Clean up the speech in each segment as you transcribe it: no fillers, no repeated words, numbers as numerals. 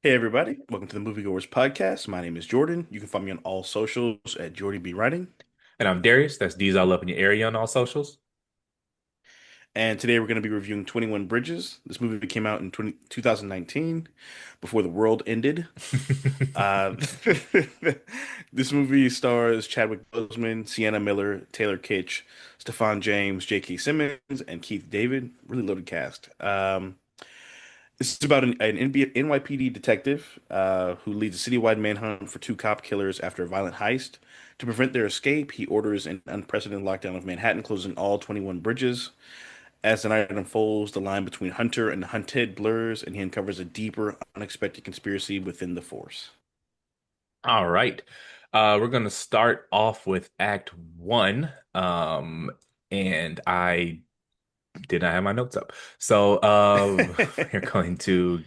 Hey everybody, welcome to the Moviegoers Podcast. My name is Jordan. You can find me on all socials at Jordy B Writing. And I'm Darius. That's D's all up in your area on all socials. And today we're going to be reviewing 21 Bridges. This movie came out in 2019, before the world ended. Uh, this movie stars Chadwick Boseman, Sienna Miller, Taylor Kitsch, Stefan James, J.K. Simmons, and Keith David. Really loaded cast. This is about an NYPD detective who leads a citywide manhunt for two cop killers after a violent heist. To prevent their escape, he orders an unprecedented lockdown of Manhattan, closing all 21 bridges. As the night unfolds, the line between Hunter and hunted blurs, and he uncovers a deeper, unexpected conspiracy within the force. All right. We're going to start off with Act One. And I did not have my notes up. So we're going to,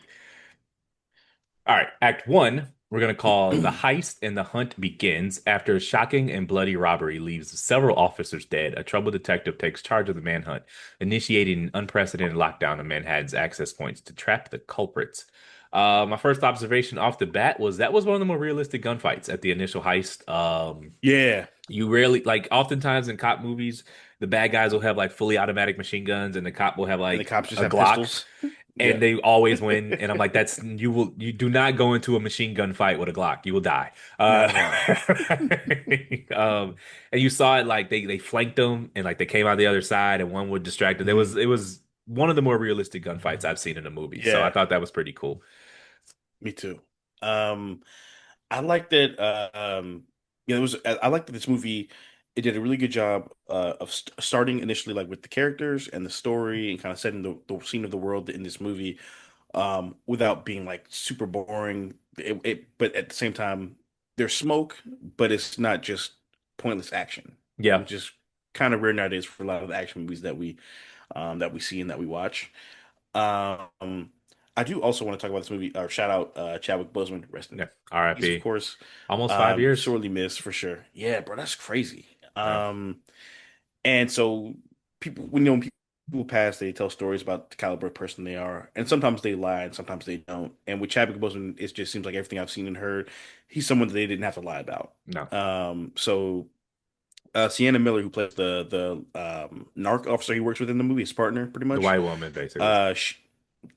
all right, Act One, we're going to call The Heist and the Hunt Begins. After a shocking and bloody robbery leaves several officers dead, a troubled detective takes charge of the manhunt, initiating an unprecedented lockdown of Manhattan's access points to trap the culprits. My first observation off the bat was that was one of the more realistic gunfights at the initial heist. Yeah, You rarely, like, oftentimes in cop movies, the bad guys will have like fully automatic machine guns, and the cop will have and the like cops just a have Glock, pistols. and Yeah. they always win. And I'm like, you do not go into a machine gun fight with a Glock. You will die. Not at all. Um, and you saw it like they flanked them and like they came out the other side and one would distract them. Mhm. It was one of the more realistic gunfights I've seen in a movie. So I Yeah, thought that was pretty cool. me too. Um, I like that. It was. I like that this movie. It did a really good job of starting initially, like with the characters and the story, and kind of setting the scene of the world in this movie, without being like super boring. But at the same time, there's smoke, but it's not just pointless action, Yeah, which is kind of rare nowadays for a lot of the action movies that we see and that we watch. Um, I do also want to talk about this movie, or shout out Chadwick Boseman, rest in yeah. peace, of R.I.P. course. Almost 5 years. Sorely missed for sure. Yeah, bro, that's crazy. Yeah. And so people, when people pass, they tell stories about the caliber of person they are, and sometimes they lie, and sometimes they don't. And with Chadwick Boseman, it just seems like everything I've seen and heard, he's someone that they didn't have to lie about. No, Sienna Miller, who plays the narc officer he works with in the movie, his partner, pretty the much. white woman basically. Uh, sh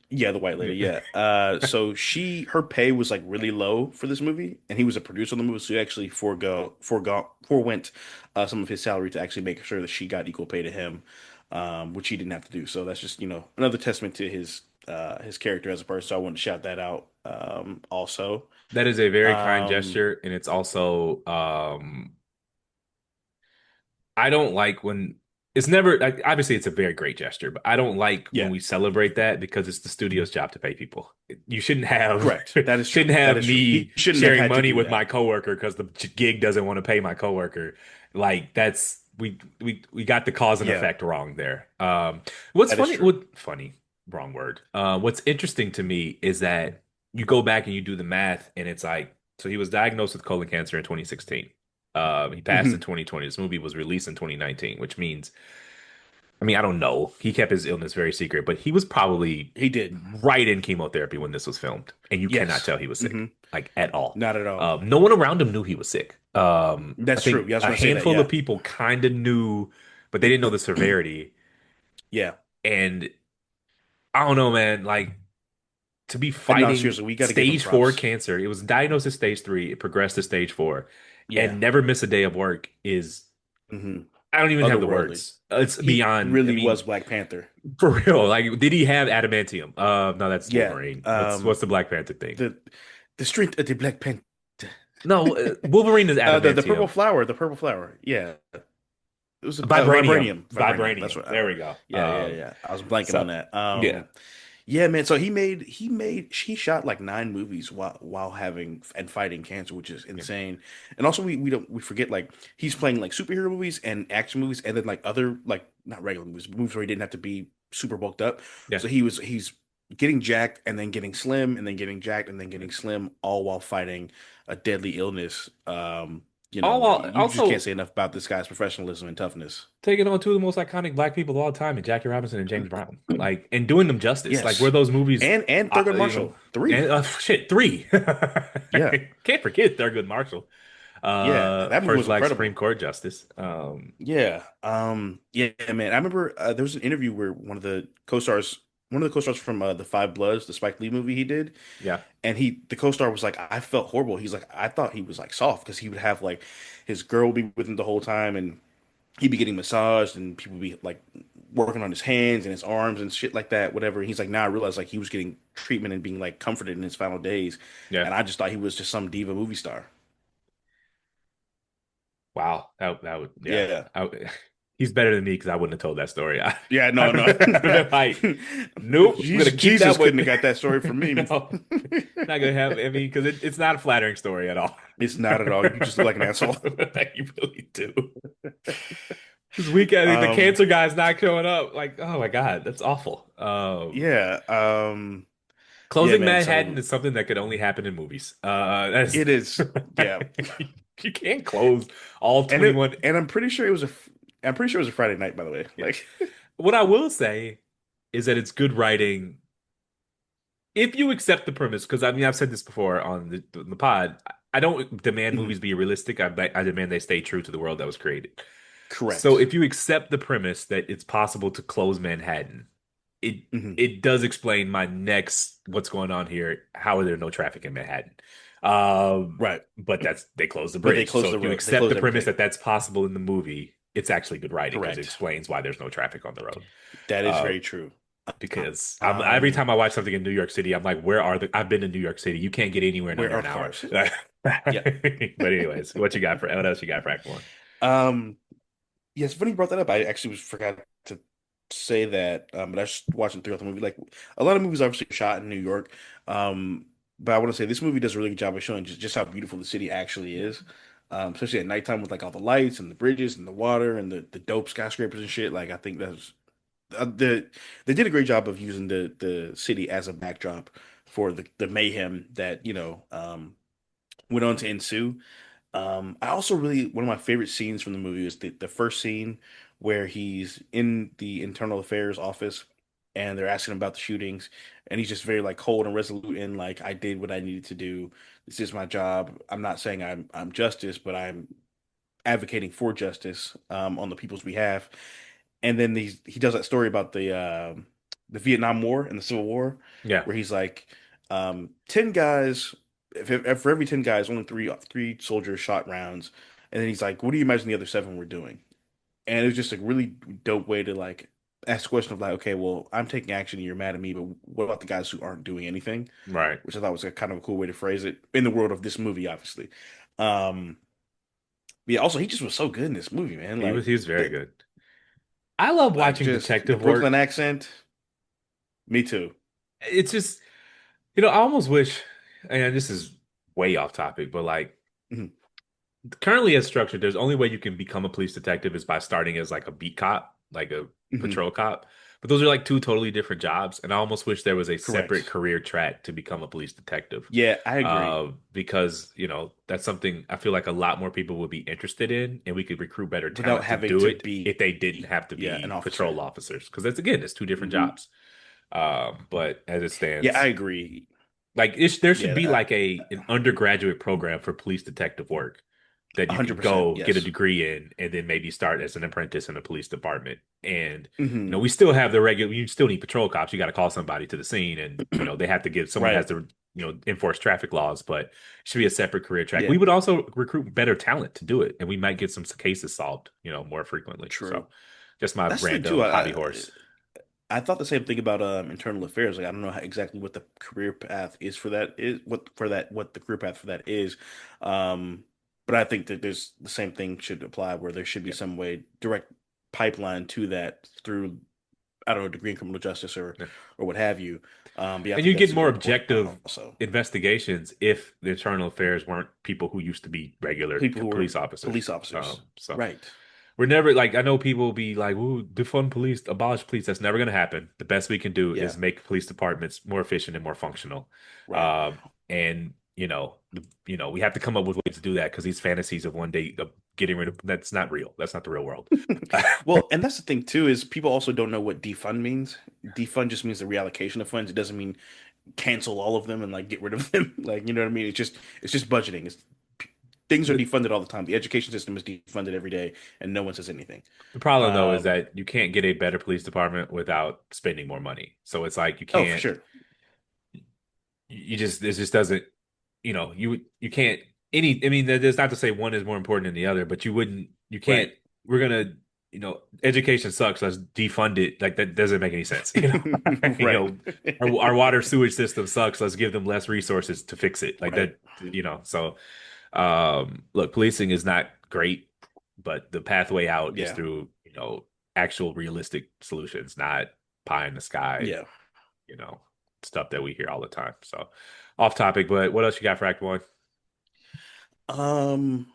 Yeah, the white lady. Yeah. So her pay was like really low for this movie, and he was a producer on the movie, so he actually forewent some of his salary to actually make sure that she got equal pay to him, which he didn't have to do. So that's just, another testament to his character as a person. So I want to shout that out, also. That is a very kind Um, gesture, and it's also I don't like when it's never like obviously it's a very great gesture, but I don't like when yeah, we celebrate that because it's the studio's job to pay people. You shouldn't have correct. That is true. shouldn't That have is true. He me shouldn't have sharing had to money do with my that. coworker because the gig doesn't want to pay my coworker. Like that's we got the cause and Yeah, effect wrong there. What's that is funny? true. Funny? Wrong word. What's interesting to me is that you go back and you do the math, and it's like so he was diagnosed with colon cancer in 2016. He passed in Hmm. 2020. This movie was released in 2019, which means, I mean, I don't know. He kept his illness very secret, but he was probably He did. right in chemotherapy when this was filmed, and you cannot Yes. tell he was sick, Hmm. like at all. Not at all. No one around him knew he was sick. I That's true. think Yeah, I was a gonna say that. handful of Yeah. people kind of knew, but they didn't know the severity. Yeah. And I don't know, man. Like to be And no, fighting seriously, we got to give him stage four props. cancer. It was diagnosed as stage three. It progressed to stage four, Yeah. and never miss a day of work is Hmm. I don't even have the Otherworldly. words. It's He beyond. I really mean, was Black Panther. for real. Like, did he have adamantium? No, that's Yeah. Wolverine. What's the Black Panther thing? The the strength of the Black Panther. No, Wolverine is The purple adamantium. flower. The purple flower. Yeah. It was a Vibranium. vibranium. Vibranium. That's Vibranium. what. There we go. Yeah. I was blanking on So that. yeah, Yeah, man. So he shot like 9 movies while having and fighting cancer, which is yeah, insane. And also we forget, like, he's playing like superhero movies and action movies, and then like other, like, not regular movies, but movies where he didn't have to be super bulked up. yeah. So he's getting jacked and then getting slim and then getting jacked and then getting slim, all while fighting a deadly illness. You just can't Also say enough about this guy's professionalism and toughness. taking on two of the most iconic black people of all time, and Jackie Robinson and James Brown, like, and doing them justice. Like, were Yes, those movies, and Thurgood Marshall and three. shit, three. Yeah, Can't forget Thurgood Marshall, yeah, that movie first was black Supreme incredible. Court justice. Yeah, yeah, man. I remember there was an interview where one of the co-stars from The Five Bloods, the Spike Lee movie he did, Yeah, and the co-star was like, I felt horrible. He's like, I thought he was like soft because he would have like his girl be with him the whole time, and he'd be getting massaged, and people be like working on his hands and his arms and shit like that, whatever. And he's like, now I realized like he was getting treatment and being like comforted in his final days, yeah. and I just thought he was just some diva movie star. Wow, that would, yeah. Yeah, He's better than me because I wouldn't have told that story. yeah, I no, no. would have been like, nope, I'm gonna keep Jesus that one. couldn't have got that story from me. No, not gonna have. I mean, because it's not a flattering story at all. It's not at all. You just look like an asshole. You really do. This weekend, the Um, cancer guy's not showing up. Like, oh my God, that's awful. yeah, yeah, Closing man. Manhattan So is something that could only happen in movies. That's it is, yeah, you can't close all and it, 21. and I'm pretty sure it was a Friday night, by the way. Yeah. Like, What I will say is that it's good writing if you accept the premise. Because I mean, I've said this before on the pod. I don't demand mhm, movies be realistic. I demand they stay true to the world that was created. So correct. if you accept the premise that it's possible to close Manhattan, it Hmm. it does explain my next what's going on here. How are there no traffic in Manhattan? Right, But that's they closed the but they bridge. closed So the if you road. They accept the closed premise everything. that that's possible in the movie, it's actually good writing because it Correct. explains why there's no traffic on the road. That is Uh, very true. because every Um, time I watch something in New York City, I'm like, where are the? I've been to New York City. You can't get anywhere in where under are an the hour. cars? Yeah. But anyways, what else you got for Act One? Um, yes, funny you brought that up. I actually was forgot to say that, but I was just watching throughout the movie. Like a lot of movies, obviously shot in New York. But I want to say this movie does a really good job of showing just how beautiful the city actually is. Especially at nighttime with like all the lights and the bridges and the water and the dope skyscrapers and shit. Like I think that's they did a great job of using the city as a backdrop for the mayhem that went on to ensue. I also really one of my favorite scenes from the movie is the first scene where he's in the internal affairs office and they're asking him about the shootings, and he's just very like cold and resolute in like I did what I needed to do. This is my job. I'm not saying I'm justice, but I'm advocating for justice on the people's behalf. And then he does that story about the Vietnam War and the Civil War, Yeah, where he's like, 10 guys, if for every 10 guys, only three soldiers shot rounds. And then he's like, what do you imagine the other seven were doing? And it was just a really dope way to like ask the question of like, okay, well, I'm taking action and you're mad at me, but what about the guys who aren't doing anything? right. Which I thought was a kind of a cool way to phrase it in the world of this movie, obviously. Um, yeah, also he just was so good in this movie, man. He was very good. I love Like watching just the detective Brooklyn work. accent. Me too. It's just, I almost wish, and this is way off topic, but like Mhm, currently as structured, there's only way you can become a police detective is by starting as like a beat cop, like a mhm. patrol cop. But those are like two totally different jobs, and I almost wish there was a separate Correct. career track to become a police detective. Yeah, I agree. Because that's something I feel like a lot more people would be interested in, and we could recruit better Without talent to having do to it be, if they didn't have to yeah, an be officer. patrol officers. Because that's again, it's two different Hmm. jobs. But as it Yeah, I stands, agree. like there should be Yeah, like an undergraduate program for police detective work that you can 100%. go get a Yes. degree in and then maybe start as an apprentice in a police department. And Hmm. we still have the regular you still need patrol cops. You got to call somebody to the scene and they have to give someone has Right. to enforce traffic laws, but it should be a separate career track. We Yeah, would also recruit better talent to do it and we might get some cases solved, more frequently. So true. just my That's the thing too. random hobby horse. I thought the same thing about internal affairs. Like I don't know exactly what the career path is for that is what the career path for that is. Um, but I think that there's the same thing should apply where there should be Yeah. some way direct pipeline to that through I don't know degree in criminal justice Yeah. or what have you. But yeah, I And think you get that's more super important objective also. investigations if the internal affairs weren't people who used to be regular People who are police officers. police officers, So right? we're never like I know people will be like, "Ooh, defund police, abolish police." That's never going to happen. The best we can do is Yeah, make police departments more efficient and more functional. right. And we have to come up with ways to do that because these fantasies of one day of getting rid of that's not real. That's not the real world. Well, and that's the thing too, is people also don't know what defund means. Defund just means the reallocation of funds. It doesn't mean cancel all of them and like get rid of them. Like, you know what I mean? It's just budgeting. Things are The, defunded all the time. The education system is defunded every day, and no one says anything. the problem though is Um, that you can't get a better police department without spending more money. So it's like you oh, for can't sure. you just it just doesn't you can't I mean that's not to say one is more important than the other, but you can't Right. we're gonna education sucks, let's defund it. Like that doesn't make any sense. you Right. know our water sewage system sucks, let's give them less resources to fix it. Like Right. that, so look, policing is not great, but the pathway out is Yeah. through actual realistic solutions, not pie in the sky, Yeah. you know, stuff that we hear all the time. So off topic, but what else you got for Act One? Um,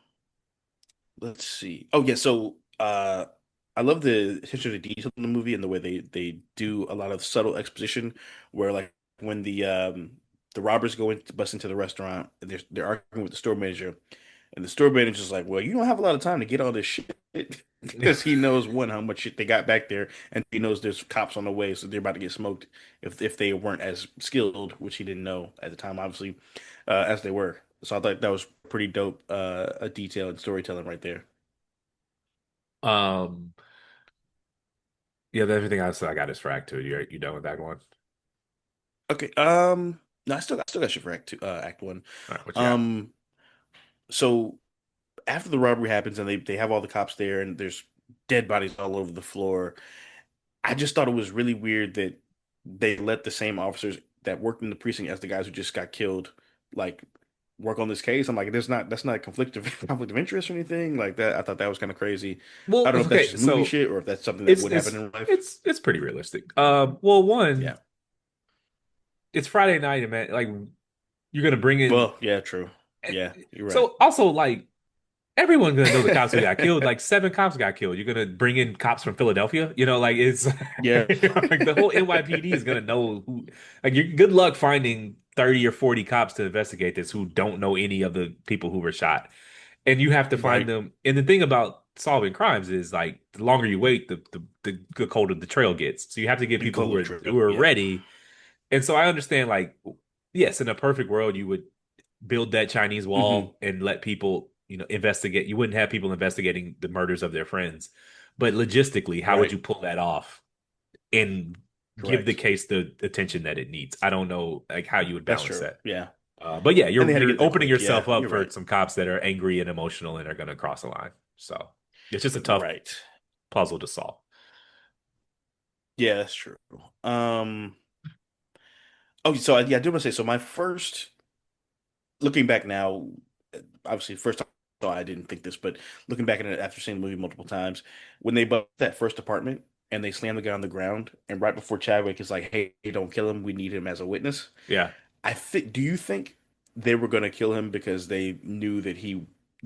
let's see. Oh yeah, so I love the attention to detail in the movie and the way they do a lot of subtle exposition where like when the robbers go in to bust into the restaurant, they're arguing with the store manager, and the store manager's like, "Well, you don't have a lot of time to get all this shit." Because he knows one how much shit they got back there, and he knows there's cops on the way, so they're about to get smoked if they weren't as skilled, which he didn't know at the time, obviously, as they were. So I thought that was pretty dope, a detail and storytelling right there. Um, yeah, everything else I got is for Act Two. You done with Act One? Okay, no, I still got shit for Act One. All right, what you got? Um, so after the robbery happens and they have all the cops there and there's dead bodies all over the floor. I just thought it was really weird that they let the same officers that worked in the precinct as the guys who just got killed, like work on this case. I'm like, that's not a conflict of conflict of interest or anything like that. I thought that was kind of crazy. I Well, don't know if that's okay, just movie so shit or if that's something that it's would happen it's in real life. it's pretty realistic. Well, one, Yeah. it's Friday night, and man, like you're gonna bring in. Well, yeah, true. eh, Yeah, you're right. So also, like everyone's gonna know the cops who got killed. Like seven cops got killed. You're gonna bring in cops from Philadelphia. Like it's Yeah, like the whole NYPD is gonna know who. Like you, good luck finding 30 or 40 cops to investigate this who don't know any of the people who were shot. And you have to find right. them. And the thing about solving crimes is like the longer you wait, the colder the trail gets. So you have to get You people call who the are trail. who are Yeah. ready. And so I understand, like, yes, in a perfect world, you would build that Chinese Hmm. wall and let people, investigate. You wouldn't have people investigating the murders of their friends. But logistically, how would Right. you pull that off and give the Correct. case the attention that it needs? I don't know, like, how you would That's balance true. that. Yeah. But yeah, And they you're had to you're get there opening quick. Yeah, yourself up you're for right. some cops that are angry and emotional and are going to cross the line. So it's just a tough Right. puzzle to solve. Yeah, that's true. Um, oh, so yeah, I do want to say, so my first, looking back now, obviously, first time I didn't think this, but looking back at it after seeing the movie multiple times, when they bust that first apartment and they slam the guy on the ground, and right before Chadwick is like, "Hey, don't kill him. We need him as a witness." Yeah, I think. Do you think they were going to kill him because they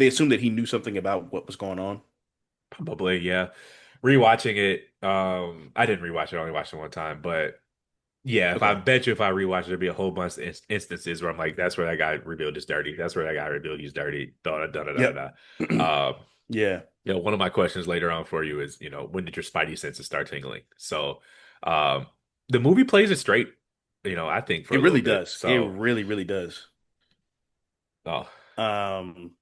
assumed that he knew something about what was going on? probably. Yeah. Rewatching it, I didn't rewatch it, I only watched it one time, but yeah, if I Okay. bet you if I rewatch it, there'd be a whole bunch of instances where I'm like, that's where that guy revealed he's dirty. That's where that guy revealed he's dirty. Da da da da da Yep. da. Yeah, One of my questions later on for you is, when did your spidey senses start tingling? So, um, the movie plays it straight, I think for it a little really bit. does. It So, really, really does. oh. Um,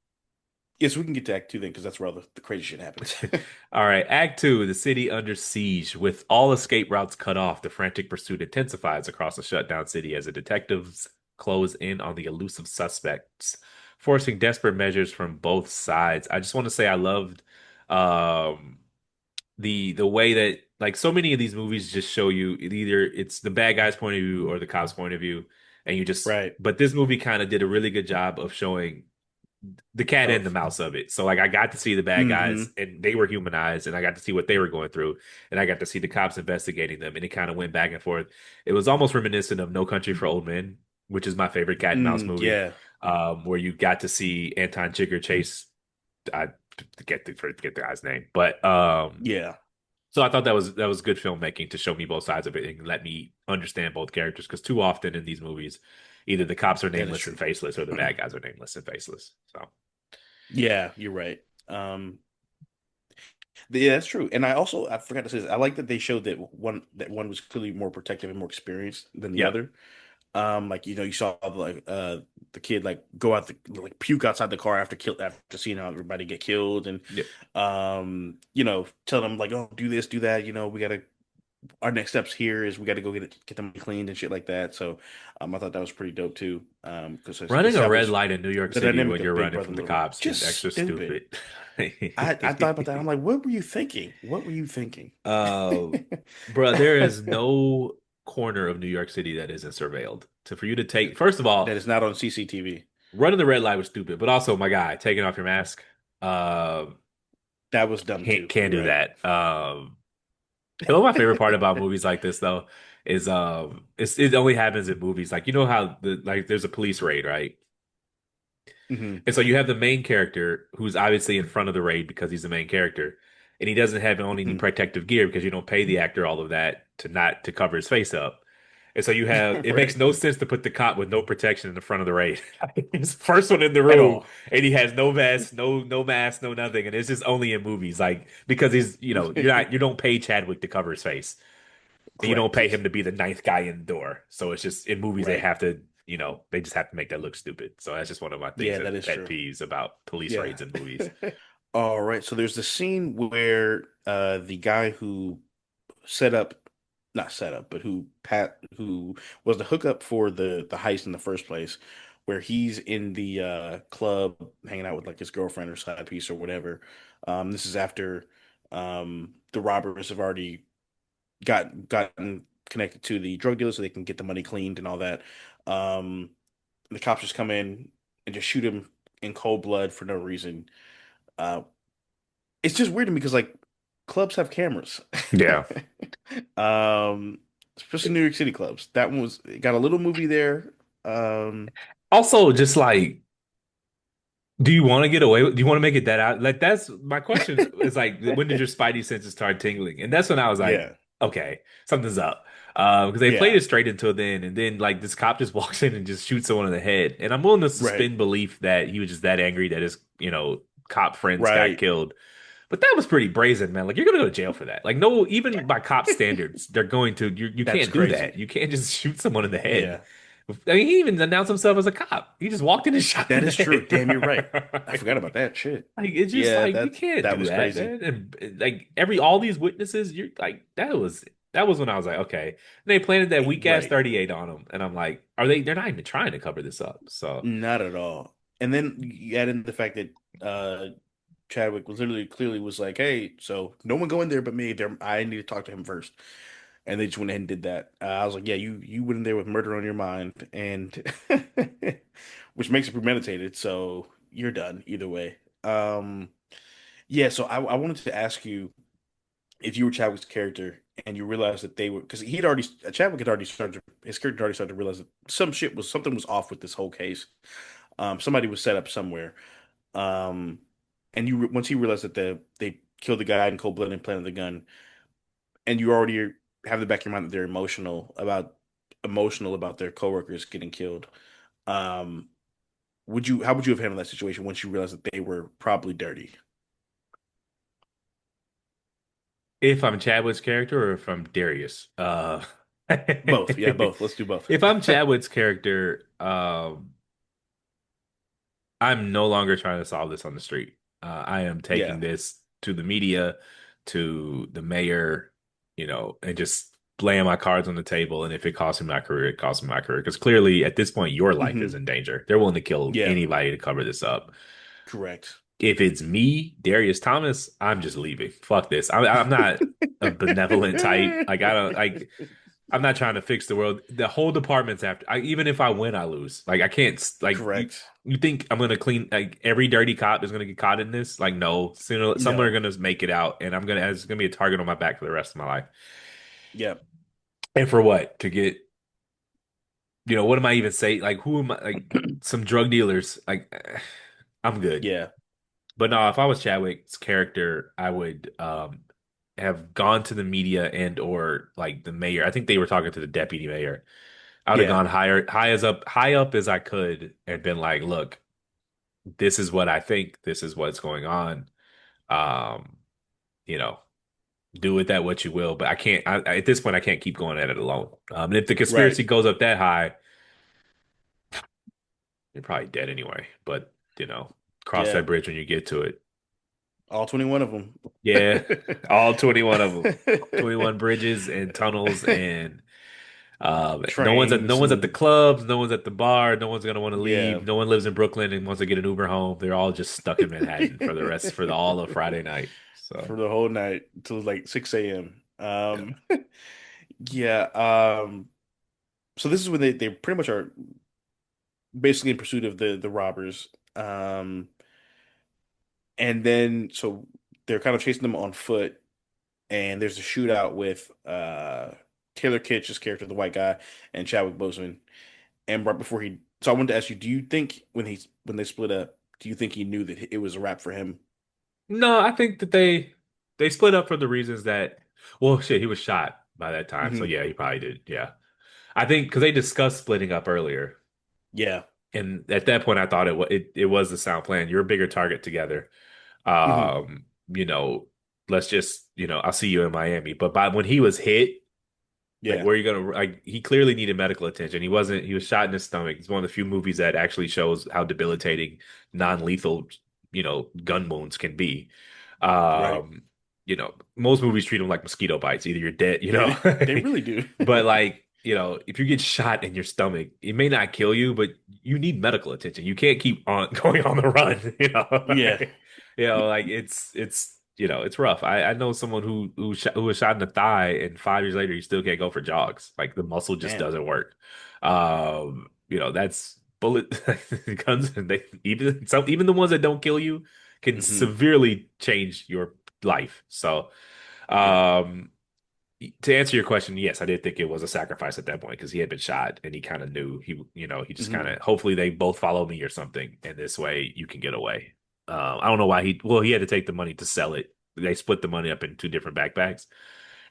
yes, we can get to Act Two then, because that's where all the crazy shit happens. All right, Act Two, the city under siege. With all escape routes cut off, the frantic pursuit intensifies across the shutdown city as the detectives close in on the elusive suspects, forcing desperate measures from both sides. I just want to say I loved um, the way that like so many of these movies just show you either it's the bad guy's point of view or the cop's point of view, and you just. Right. But this movie kind of did a really good job of showing the cat and the Of mouse of it. So like I got to see the bad guys hmm and they were humanized and I got to see what they were going through and I got to see the cops investigating them and it kind of went back and forth. It was almost reminiscent of No Country for Old Men, which is my favorite cat and mouse movie, Yeah. where you got to see Anton Chigurh chase I forget the guy's name, but Yeah. so I thought that was good filmmaking to show me both sides of it and let me understand both characters because too often in these movies Either the cops are That is nameless and true. faceless, or the bad guys are nameless and faceless. So, Yeah, you're right. Yeah, that's true. And I forgot to say this. I like that they showed that one was clearly more protective and more experienced than the yep, other. Like you saw the kid like go out the like puke outside the car after seeing how everybody get killed and yep. tell them like, oh, do this, do that. We gotta our next steps here is we gotta go get them cleaned and shit like that. So I thought that was pretty dope too. Because it Running a red established light in New York the City dynamic when of you're Big running Brother from and the Little Brother. cops is Just extra stupid. stupid. I thought about that. I'm like, what were you thinking? What were you thinking? uh, Bro, there is no corner of New York City that isn't surveilled. So for you to take, first of all, That is not on CCTV. running the red light was stupid, but also my guy taking off your mask, uh, That was dumb can't too. can't You're do right. that. You know, my favorite part about movies like this though is it only happens in movies. Like you know how there's a police raid, right? Hmm. And so you have the main character who's obviously in front of the raid because he's the main character, and he doesn't have on any Hmm. protective gear because you don't pay the actor all of that to not to cover his face up. And so you have it makes Right. no sense to put the cop with no protection in the front of the raid. He's the first one in the At room, all. and he has no vest, no mask, no nothing, and it's just only in movies, like because he's you don't pay Chadwick to cover his face, and you don't pay him Correct. to be the ninth guy in the door. So it's just in movies they Right. have to they just have to make that look stupid. So that's just one of my things Yeah, that that is pet true. peeves about police Yeah. raids in movies. All right. So there's the scene where the guy who set up, not set up, but who was the hookup for the heist in the first place, where he's in the club hanging out with like his girlfriend or side piece or whatever. This is after the robbers have already gotten connected to the drug dealer so they can get the money cleaned and all that. Um, the cops just come in and just shoot him in cold blood for no reason. Uh, it's just weird to me because like clubs have cameras. Yeah. um, Especially New York City clubs. That one was it got a little movie there. Um, Also, just like, do you want to get away with, do you want to make it that out? Like, that's my question is like, when did your spidey senses start tingling? And that's when I was like, yeah, okay, something's up. Because they played yeah, it straight until then, and then like this cop just walks in and just shoots someone in the head. And I'm willing to right, suspend belief that he was just that angry that his, cop friends got right. killed. But that was pretty brazen, man. Like you're gonna go to jail for that. Like no, even by cop standards, they're going to. You That's can't do that. crazy. You can't just shoot someone in the head. Yeah, I mean, he even announced himself as a cop. He just walked in and shot him that in is the true. Damn, you're right. I head. forgot about that shit. Like it's just Yeah, like you that can't that do was that, crazy. man. And like all these witnesses, you're like that was when I was like, okay. And they planted that weak ass Right. 38 on him, and I'm like, they're not even trying to cover this up. So Not at all. And then you add in the fact that Chadwick was literally clearly was like, "Hey, so no one go in there but me. There, I need to talk to him first." And they just went ahead and did that. I was like, "Yeah, you went in there with murder on your mind, and which makes it premeditated. So you're done either way." Yeah. So I wanted to ask you if you were Chadwick's character and you realized that they were because he'd already Chadwick had already started his character had already started to realize that something was off with this whole case. Somebody was set up somewhere. Um, and once he realized that they killed the guy in cold blood and planted the gun, and you already have the back of your mind that they're emotional about their coworkers getting killed. Um, would you how would you have handled that situation once you realized that they were probably dirty? if I'm Chadwick's character or if I'm Darius, Both, yeah, both. Let's do both. if I'm Chadwick's character, I'm no longer trying to solve this on the street. I am taking Yeah. this to the media, to the mayor, and just laying my cards on the table. And if it costs me my career, it costs me my career. Because clearly, at this point, your life is Hmm. in danger. They're willing to kill Yeah, anybody to cover this up. correct. If it's me, Darius Thomas, I'm just leaving. Fuck this. I'm not a benevolent type. Like I don't like. I'm not trying to fix the world. The whole department's after. Even if I win, I lose. Like I can't. Like you. Correct. You think I'm gonna clean? Like every dirty cop is gonna get caught in this? Like no. Sooner, someone are No. gonna make it out, and it's gonna be a target on my back for the rest of my life. Yeah. And for what? To get. What am I even saying? Like who am I? Like some drug dealers. Like I'm good. Yeah. But no, if I was Chadwick's character, I would have gone to the media and or like the mayor. I think they were talking to the deputy mayor I would have Yeah, gone high up as I could and been like, look, this is what I think, this is what's going on. Um, you know, do with that what you will, but I can't at this point I can't keep going at it alone. And if the right. conspiracy goes up that high, you're probably dead anyway. But, cross Yeah, that bridge when you get to it. all 21 of them. Yeah, all 21 of them. 21 bridges and tunnels and no Trains one's at the and clubs, no one's at the bar, no one's gonna want to yeah, leave. No one lives in Brooklyn and wants to get an Uber home. They're all just stuck in Manhattan for the rest for all of Friday night. So for the whole night till like 6 a.m. yeah. Yeah, so this is when they pretty much are basically in pursuit of the robbers. And then so they're kind of chasing them on foot, and there's a shootout with Taylor Kitsch's character, the white guy, and Chadwick Boseman. And right before he, so I wanted to ask you, do you think when they split up, do you think he knew that it was a wrap for him? No, I think that they split up for the reasons that well shit, he was shot by that time. So Hmm. yeah, he probably did. Yeah. I think because they discussed splitting up earlier. Yeah. And at that point I thought it was the sound plan. You're a bigger target together. Hmm. Um, you know, let's just, I'll see you in Miami. But by when he was hit, like Yeah. where are you gonna like he clearly needed medical attention. He was shot in his stomach. It's one of the few movies that actually shows how debilitating non-lethal, gun wounds can be. Right. Um, most movies treat them like mosquito bites. Either you're dead, Yeah, they really do. but like, if you get shot in your stomach, it may not kill you, but you need medical attention. You can't keep on going on the run, Yeah. like it's rough. I know someone who was shot in the thigh, and 5 years later he still can't go for jogs. Like the muscle just Damn. doesn't work. That's bullet guns, and even the ones that don't kill you can Hmm. severely change your life. So, Yeah. um, to answer your question, yes, I did think it was a sacrifice at that point because he had been shot and he kind of knew he just kind Hmm. of hopefully they both follow me or something, and this way you can get away. I don't know why he had to take the money to sell it. They split the money up in two different backpacks,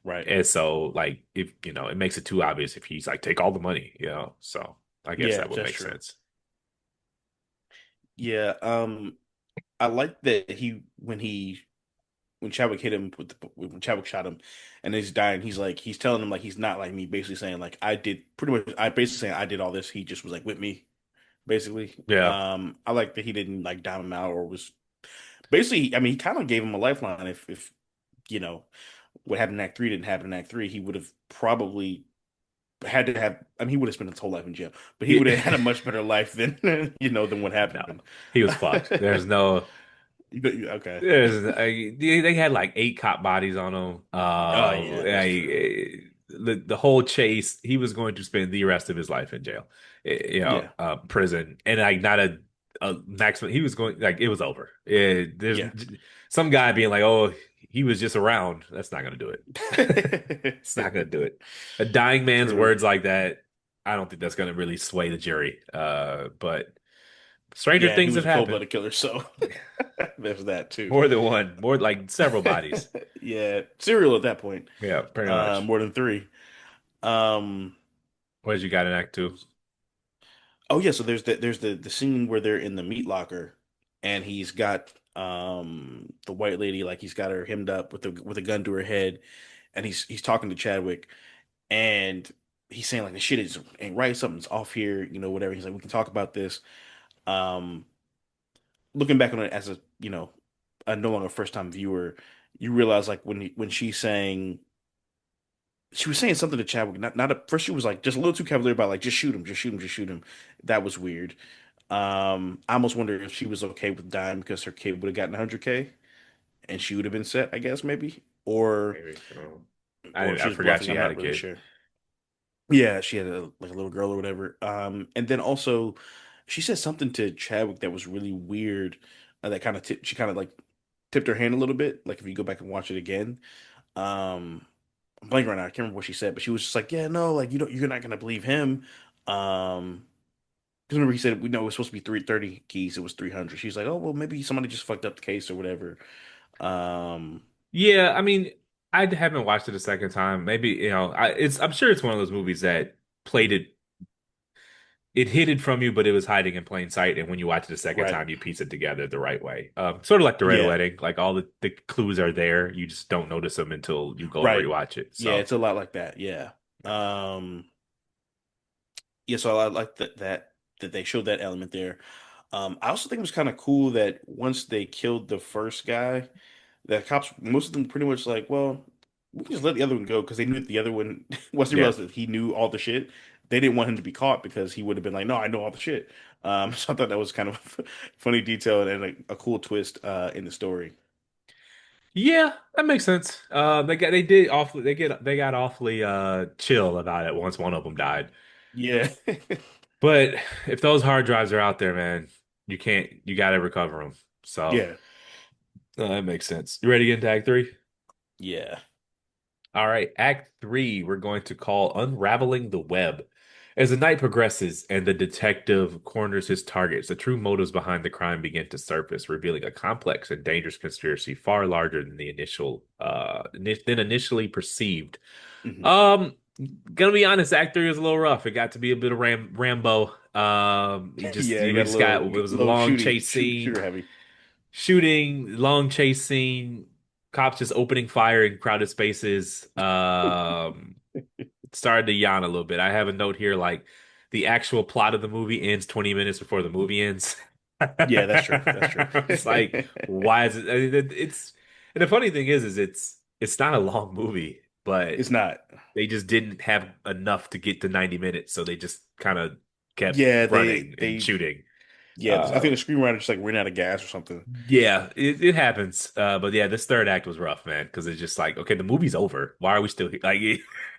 Right. and so like if it makes it too obvious if he's like take all the money, So I guess Yeah, that would that's make true. sense. Yeah. I like that when Chadwick hit him when Chadwick shot him and he's dying, he's telling him like he's not like me, basically saying like I did pretty much I basically saying I did all this. He just was like with me, basically. Yeah, I like that he didn't like dime him out or was basically I mean he kind of gave him a lifeline if you know what happened in Act Three didn't happen in Act Three, he would have probably had to have I mean he would have spent his whole life in jail, but he would have had a much better life than than what no, happened. he was fucked. There's no. Okay. They had like 8 cop bodies on him. Oh yeah, that's true. The whole chase, he was going to spend the rest of his life in jail, Yeah. prison, and like not a maximum. He was going like it was over. There's Yeah. some guy being like, "Oh, he was just around." That's not gonna do it. It's not gonna do it. A dying man's True. words like that, I don't think that's gonna really sway the jury. But stranger Yeah, and he things was have a happened. cold-blooded killer, so there's that too. More than one, more like several bodies. Yeah, serial at that point. Yeah, pretty much. More than three. Um, What did you got in Act Two? oh yeah, so there's the scene where they're in the meat locker, and he's got the white lady like he's got her hemmed up with a gun to her head, and he's talking to Chadwick, and he's saying like the shit is ain't right, something's off here, whatever. He's like, we can talk about this. Um, looking back on it as a no longer first time viewer, you realize like when she's saying she was saying something to Chadwick, not at first she was like just a little too cavalier about like just shoot him, just shoot him, just shoot him. That was weird. I almost wonder if she was okay with dying because her kid would have gotten 100K and she would have been set, I guess maybe, or Maybe. or if she I was forgot bluffing. she I'm had a not really kid. sure. Yeah, she had like a little girl or whatever. And then also she said something to Chadwick that was really weird. That kind of she kind of like tipped her hand a little bit. Like if you go back and watch it again, um, I'm blanking right now. I can't remember what she said, but she was just like, "Yeah, no, like you're not gonna believe him." Because remember he said we know it was supposed to be 330 keys. It was 300. She's like, "Oh well, maybe somebody just fucked up the case or whatever." Um, Yeah, I mean, I haven't watched it a second time. Maybe, I'm sure it's one of those movies that played it. it hid it from you, but it was hiding in plain sight. And when you watch it the second Right. time, you piece it together the right way. Sort of like the Red Yeah. Wedding, like all the clues are there. You just don't notice them until you go and Right. rewatch it. Yeah, So it's a lot like that. Yeah. Um, yeah, so I like that they showed that element there. I also think it was kind of cool that once they killed the first guy, the cops, most of them pretty much like, well, we can just let the other one go because they knew the other one, once they yeah. realized that he knew all the shit, they didn't want him to be caught because he would have been like, no, I know all the shit. So I thought that was kind of a funny detail and a cool twist in the story. Yeah, that makes sense. They did awfully they got awfully chill about it once one of them died. Yeah. But if those hard drives are out there, man, you gotta recover them. So Yeah. that makes sense. You ready to get into Act 3? Yeah. All right, Act 3, we're going to call Unraveling the Web. As the night progresses and the detective corners his targets, the true motives behind the crime begin to surface, revealing a complex and dangerous conspiracy far larger than than initially perceived. Hmm. Um, gonna be honest, Act 3 was a little rough. It got to be a bit of Rambo. Yeah, We you got a just got it was a little long chase scene, shooter heavy. shooting, long chase scene, cops just opening fire in crowded spaces. Started to yawn a little bit. I have a note here like the actual plot of the movie ends 20 minutes before the movie ends. Yeah, that's true. That's true. It's like, why is it? I mean, it's and the funny thing is it's not a long movie, but It's not. they just didn't have enough to get to 90 minutes, so they just kind of kept Yeah, running and they shooting. yeah, I Uh, think the screenwriter just like ran out of gas or something. yeah, it happens. But yeah, this third act was rough, man, because it's just like, okay, the movie's over. Why are we still here? Like,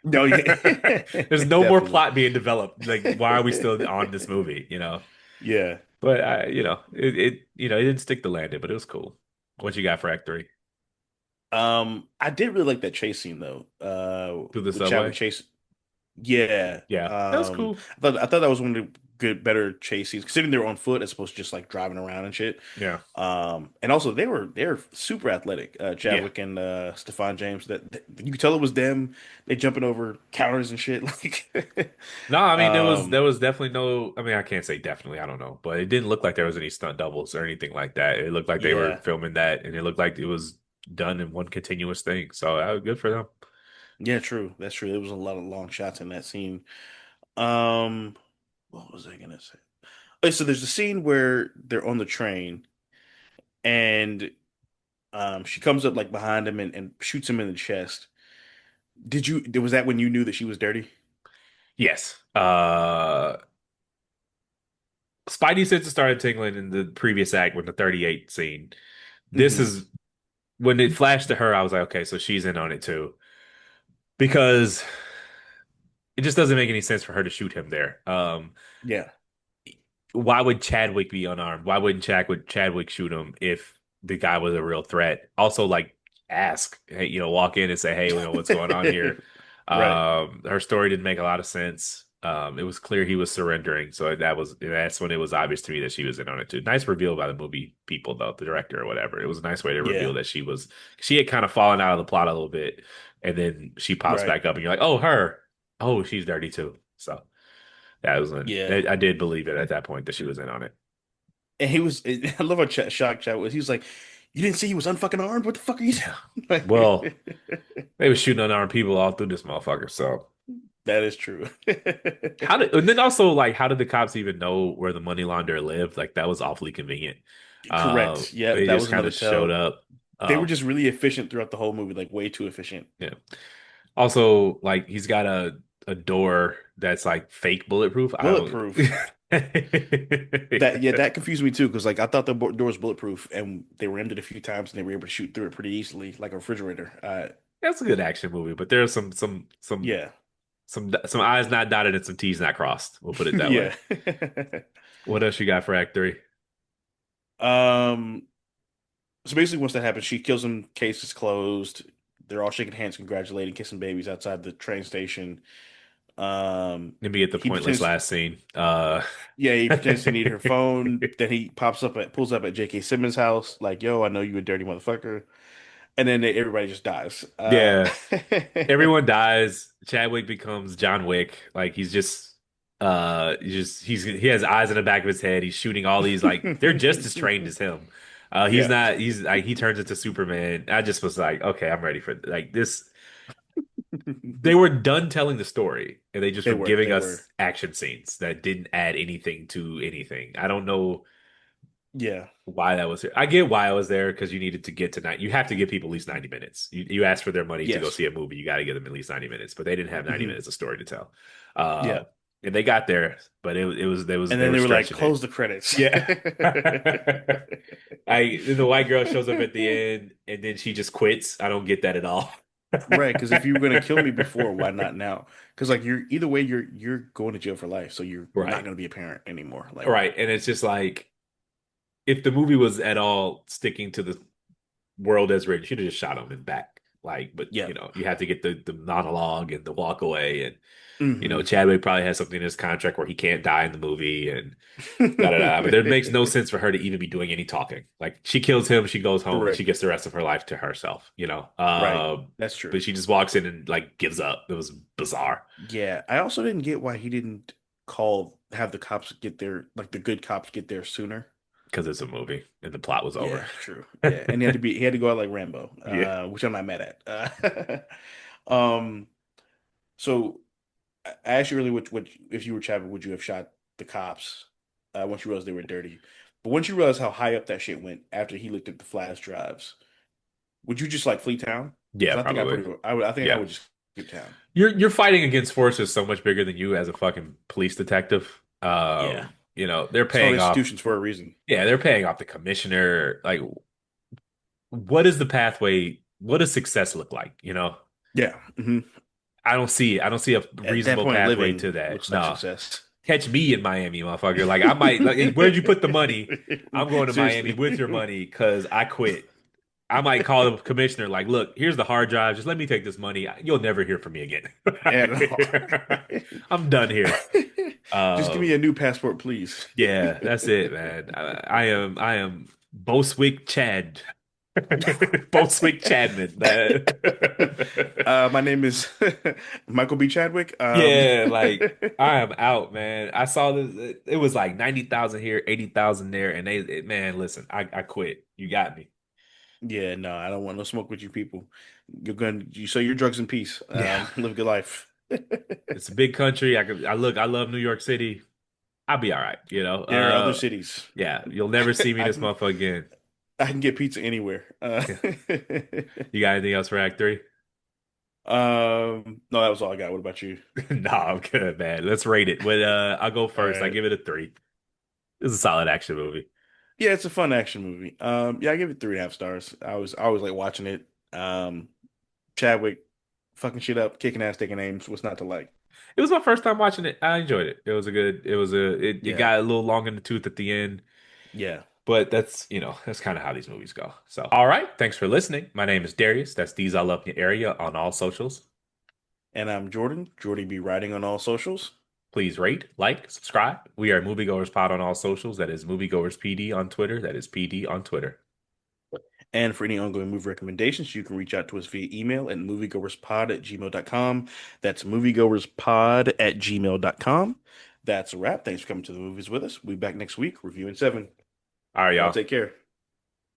No, yeah. there's no more Definitely. plot being developed. Like, why are we still on this movie? You know? Yeah. But it didn't stick the landing, but it was cool. What you got for Act 3? I did really like that chase scene though. Through the With Chadwick subway? Chase. Yeah. Yeah, that was cool. I thought that was one of the better chase scenes, considering they were on foot as opposed to just like driving around and shit. Yeah, And also they were super athletic. yeah. Chadwick and Stefan James. That you could tell it was them. They jumping over counters and shit. Like, No, I mean um, there was definitely no. I mean, I can't say definitely. I don't know, but it didn't look like there was any stunt doubles or anything like that. It looked like they were yeah, filming that, and it looked like it was done in one continuous thing. So good for them. yeah, true. That's true. There was a lot of long shots in that scene. Um, what was I gonna say? Okay, so there's a scene where they're on the train and she comes up like behind him and shoots him in the chest. Was that when you knew that she was dirty? Yes. Spidey senses started tingling in the previous act with the 38 scene. This Hmm. is when it flashed to her. I was like, okay, so she's in on it too, because it just doesn't make any sense for her to shoot him there. Yeah. Why would Chadwick be unarmed? Why wouldn't Chadwick shoot him if the guy was a real threat? Also, like, ask, hey, walk in and say, hey, what's going on here? Right. Her story didn't make a lot of sense. It was clear he was surrendering, so that's when it was obvious to me that she was in on it too. Nice reveal by the movie people, though, the director or whatever. It was a nice way to reveal Yeah. that she had kind of fallen out of the plot a little bit, and then she pops Right. back up, and you're like, oh, her, oh, she's dirty too. So. Yeah. I did believe it at that point that she was in on it. And he was. I love how shocked Chad was. He was like, "You didn't see he was unfucking armed? What the fuck are you Yeah. doing?" Well, they were shooting unarmed people all through this motherfucker. So That is true. and then also like, how did the cops even know where the money launderer lived? Like that was awfully convenient. Correct. Yeah, They that just was kind another of showed tell. up. They were Um, just really efficient throughout the whole movie, like way too efficient. yeah. Also, like he's got a door that's like fake bulletproof. I don't. Bulletproof. That yeah, Yeah. that confused me too because like I thought the door was bulletproof and they were ended a few times and they were able to shoot through it pretty easily, like a refrigerator. That's a good action movie, but there's Yeah, some I's not dotted and some T's not crossed. We'll put it that way. yeah. What else you got for Act 3? um. So basically, once that happens, she kills him. Case is closed. They're all shaking hands, congratulating, kissing babies outside the train station. Let me get the He pointless pretends, last scene. yeah, he pretends to need her phone. Then he pulls up at J.K. Simmons' house, like, "Yo, I know you a dirty motherfucker." And then everybody just dies. Yeah, everyone dies. Chadwick becomes John Wick. Like he's just He has eyes in the back of his head. He's shooting all these like they're just as trained as him. He's Yeah, not. He's like he turns into Superman. I just was like, okay, I'm ready for like this. They were done telling the story, and they just they were were, giving they were. us action scenes that didn't add anything to anything. I don't know Yeah, why that was here. I get why I was there because you needed to get to night. You have to give people at least 90 minutes. You ask for their money to go yes, see a movie, you got to give them at least 90 minutes. But they didn't have 90 hmm minutes of story to tell. Uh, yeah. and they got there, but And they then were they were like, stretching it. close the credits. Yeah. The white girl shows up at the end and then she just quits. I don't get that at all. Right, because if you were gonna kill me before, why not now? Because like you're either way, you're going to jail for life, so you're not Right. gonna be a parent anymore. Like, Right. And it's just like if the movie was at all sticking to the world as written, she'd have just shot him in the back. Like, but yeah, you have to get the monologue and the walk away, and hmm Chadwick probably has something in his contract where he can't die in the movie, and da da da. But there makes no sense for her to even be doing any talking. Like, she kills him, she goes home, and she Correct. gets the rest of her life to herself. Right. That's true. But she just walks in and like gives up. It was bizarre Yeah, I also didn't get why he didn't have the cops get there, like the good cops get there sooner. because it's a movie and the plot was over. Yeah, true. Yeah, and he had to go out like Rambo, Yeah, which I'm not mad at. Um, so I asked you earlier, which if you were Chadwick, would you have shot the cops once you realized they were dirty? But once you realize how high up that shit went after he looked at the flash drives, would you just like flee town? yeah, Because probably. I think I Yeah. would just skip town. You're fighting against forces so much bigger than you as a fucking police detective. Yeah, They're it's called paying off. institutions for a reason. Yeah, they're paying off the commissioner. Like, what is the pathway? What does success look like? Yeah. I don't see a At that reasonable point, pathway living to that. looks like No, success. catch me in Miami, motherfucker. Like, I might. Like, where'd you put the money? I'm going to Miami with your Seriously. money because I quit. I might call the commissioner, like, look, here's the hard drive. Just let me take this money. You'll never hear from me again. At all. I'm done here. Just give Uh, me a new passport, please. yeah, that's it, man. I am Boswick Chad. Boswick Chadman. My name is Michael B. Chadwick. Yeah, like I am out, man. I saw this. It was like 90,000 here, 80,000 there, and man, listen, I quit. You got me. Yeah, no, I don't want no smoke with you people. You sell your drugs in peace. Yeah, Live a good life. it's a big country. I love New York City. I'll be all right, There are other cities. Yeah, you'll never see me I this can motherfucker again. I can get pizza anywhere. You got anything else for Act Three? No, that was all I got. What about you? No, I'm good, man. Let's rate it. But I'll go All first. I right. give it a three. It's a solid action movie. Yeah, it's a fun action movie. Yeah, I give it 3.5 stars. I always like watching it. Chadwick fucking shit up, kicking ass, taking names. What's not to like? It was my first time watching it. I enjoyed it. It was a good. It Yeah, got a little long in the tooth at the end, yeah. but that's kind of how these movies go. So, all right. Thanks for listening. My name is Darius. That's D's All Up in Your Area on all socials. And I'm Jordan. Jordy be writing on all socials. Please rate, like, subscribe. We are Moviegoers Pod on all socials. That is Moviegoers PD on Twitter. That is PD on Twitter. And for any ongoing movie recommendations, you can reach out to us via email at moviegoerspod@gmail.com. That's moviegoerspod@gmail.com. That's a wrap. Thanks for coming to the movies with us. We'll be back next week reviewing Seven. All right, Y'all y'all. take care.